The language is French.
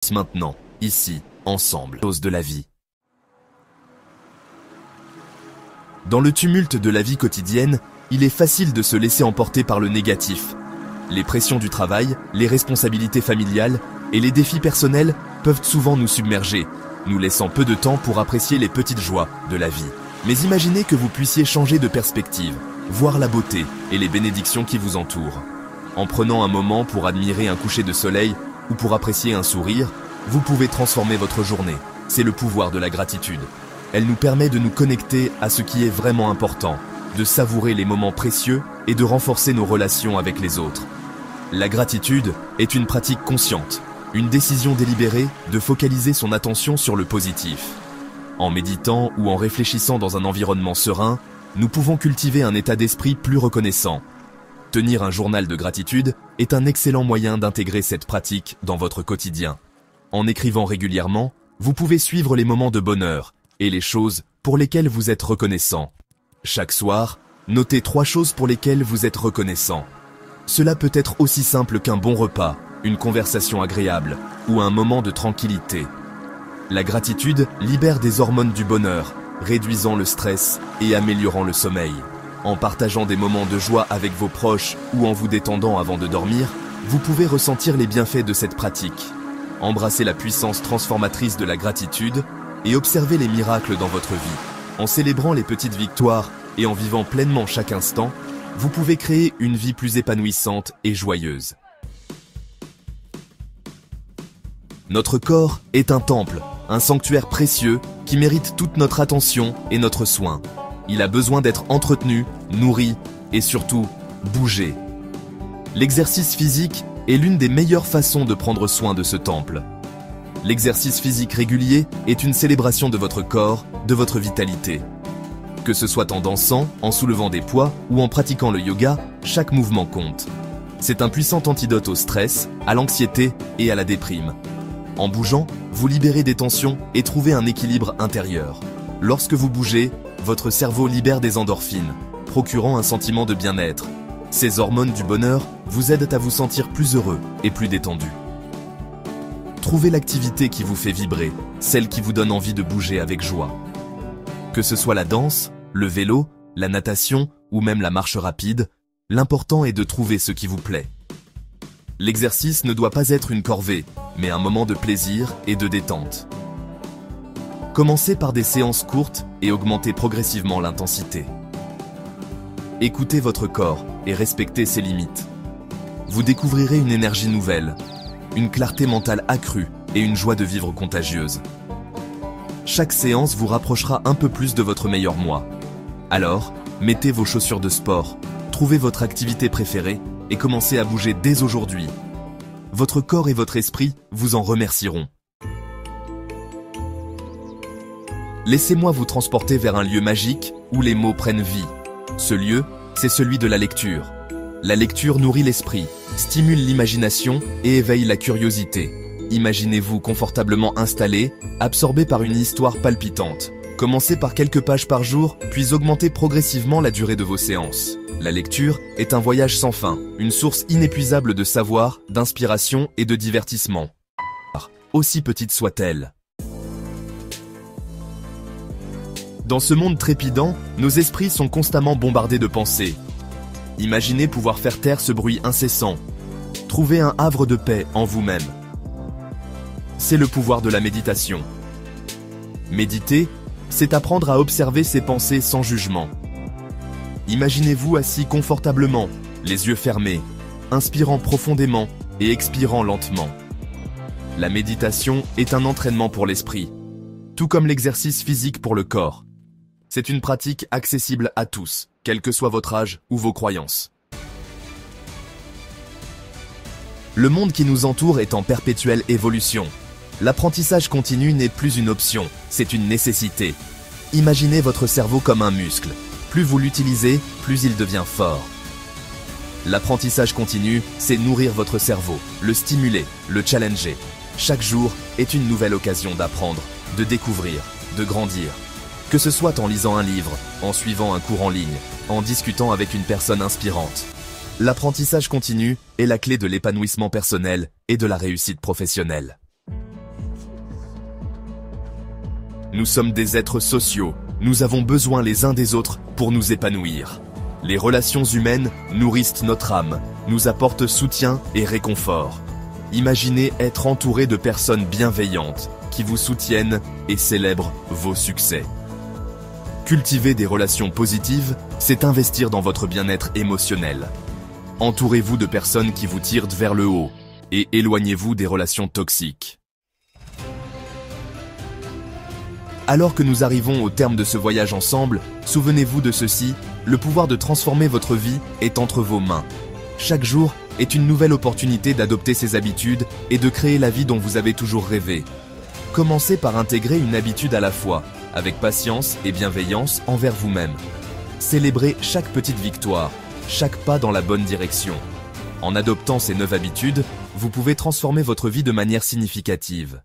Maintenant, ici, ensemble, chose de la vie. Dans le tumulte de la vie quotidienne, il est facile de se laisser emporter par le négatif. Les pressions du travail, les responsabilités familiales et les défis personnels peuvent souvent nous submerger, nous laissant peu de temps pour apprécier les petites joies de la vie. Mais imaginez que vous puissiez changer de perspective, voir la beauté et les bénédictions qui vous entourent. En prenant un moment pour admirer un coucher de soleil ou pour apprécier un sourire, vous pouvez transformer votre journée. C'est le pouvoir de la gratitude. Elle nous permet de nous connecter à ce qui est vraiment important, de savourer les moments précieux et de renforcer nos relations avec les autres. La gratitude est une pratique consciente, une décision délibérée de focaliser son attention sur le positif. En méditant ou en réfléchissant dans un environnement serein, nous pouvons cultiver un état d'esprit plus reconnaissant. Tenir un journal de gratitude est un excellent moyen d'intégrer cette pratique dans votre quotidien. En écrivant régulièrement, vous pouvez suivre les moments de bonheur et les choses pour lesquelles vous êtes reconnaissant. Chaque soir, notez 3 choses pour lesquelles vous êtes reconnaissant. Cela peut être aussi simple qu'un bon repas, une conversation agréable ou un moment de tranquillité. La gratitude libère des hormones du bonheur, réduisant le stress et améliorant le sommeil. En partageant des moments de joie avec vos proches ou en vous détendant avant de dormir, vous pouvez ressentir les bienfaits de cette pratique. Embrassez la puissance transformatrice de la gratitude et observez les miracles dans votre vie. En célébrant les petites victoires et en vivant pleinement chaque instant, vous pouvez créer une vie plus épanouissante et joyeuse. Notre corps est un temple, un sanctuaire précieux qui mérite toute notre attention et notre soin. Il a besoin d'être entretenu, nourri et surtout bougé. L'exercice physique est l'une des meilleures façons de prendre soin de ce temple. L'exercice physique régulier est une célébration de votre corps, de votre vitalité. Que ce soit en dansant, en soulevant des poids ou en pratiquant le yoga, chaque mouvement compte. C'est un puissant antidote au stress, à l'anxiété et à la déprime. En bougeant, vous libérez des tensions et trouvez un équilibre intérieur. Lorsque vous bougez, votre cerveau libère des endorphines, procurant un sentiment de bien-être. Ces hormones du bonheur vous aident à vous sentir plus heureux et plus détendu. Trouvez l'activité qui vous fait vibrer, celle qui vous donne envie de bouger avec joie. Que ce soit la danse, le vélo, la natation ou même la marche rapide, l'important est de trouver ce qui vous plaît. L'exercice ne doit pas être une corvée, mais un moment de plaisir et de détente. Commencez par des séances courtes et augmentez progressivement l'intensité. Écoutez votre corps et respectez ses limites. Vous découvrirez une énergie nouvelle, une clarté mentale accrue et une joie de vivre contagieuse. Chaque séance vous rapprochera un peu plus de votre meilleur moi. Alors, mettez vos chaussures de sport, trouvez votre activité préférée et commencez à bouger dès aujourd'hui. Votre corps et votre esprit vous en remercieront. Laissez-moi vous transporter vers un lieu magique où les mots prennent vie. Ce lieu, c'est celui de la lecture. La lecture nourrit l'esprit, stimule l'imagination et éveille la curiosité. Imaginez-vous confortablement installé, absorbé par une histoire palpitante. Commencez par quelques pages par jour, puis augmentez progressivement la durée de vos séances. La lecture est un voyage sans fin, une source inépuisable de savoir, d'inspiration et de divertissement. Aussi petite soit-elle. Dans ce monde trépidant, nos esprits sont constamment bombardés de pensées. Imaginez pouvoir faire taire ce bruit incessant. Trouvez un havre de paix en vous-même. C'est le pouvoir de la méditation. Méditer, c'est apprendre à observer ses pensées sans jugement. Imaginez-vous assis confortablement, les yeux fermés, inspirant profondément et expirant lentement. La méditation est un entraînement pour l'esprit, tout comme l'exercice physique pour le corps. C'est une pratique accessible à tous, quel que soit votre âge ou vos croyances. Le monde qui nous entoure est en perpétuelle évolution. L'apprentissage continu n'est plus une option, c'est une nécessité. Imaginez votre cerveau comme un muscle. Plus vous l'utilisez, plus il devient fort. L'apprentissage continu, c'est nourrir votre cerveau, le stimuler, le challenger. Chaque jour est une nouvelle occasion d'apprendre, de découvrir, de grandir. Que ce soit en lisant un livre, en suivant un cours en ligne, en discutant avec une personne inspirante. L'apprentissage continu est la clé de l'épanouissement personnel et de la réussite professionnelle. Nous sommes des êtres sociaux, nous avons besoin les uns des autres pour nous épanouir. Les relations humaines nourrissent notre âme, nous apportent soutien et réconfort. Imaginez être entouré de personnes bienveillantes qui vous soutiennent et célèbrent vos succès. Cultiver des relations positives, c'est investir dans votre bien-être émotionnel. Entourez-vous de personnes qui vous tirent vers le haut et éloignez-vous des relations toxiques. Alors que nous arrivons au terme de ce voyage ensemble, souvenez-vous de ceci, le pouvoir de transformer votre vie est entre vos mains. Chaque jour est une nouvelle opportunité d'adopter ces habitudes et de créer la vie dont vous avez toujours rêvé. Commencez par intégrer une habitude à la fois, avec patience et bienveillance envers vous-même. Célébrez chaque petite victoire, chaque pas dans la bonne direction. En adoptant ces 9 habitudes, vous pouvez transformer votre vie de manière significative.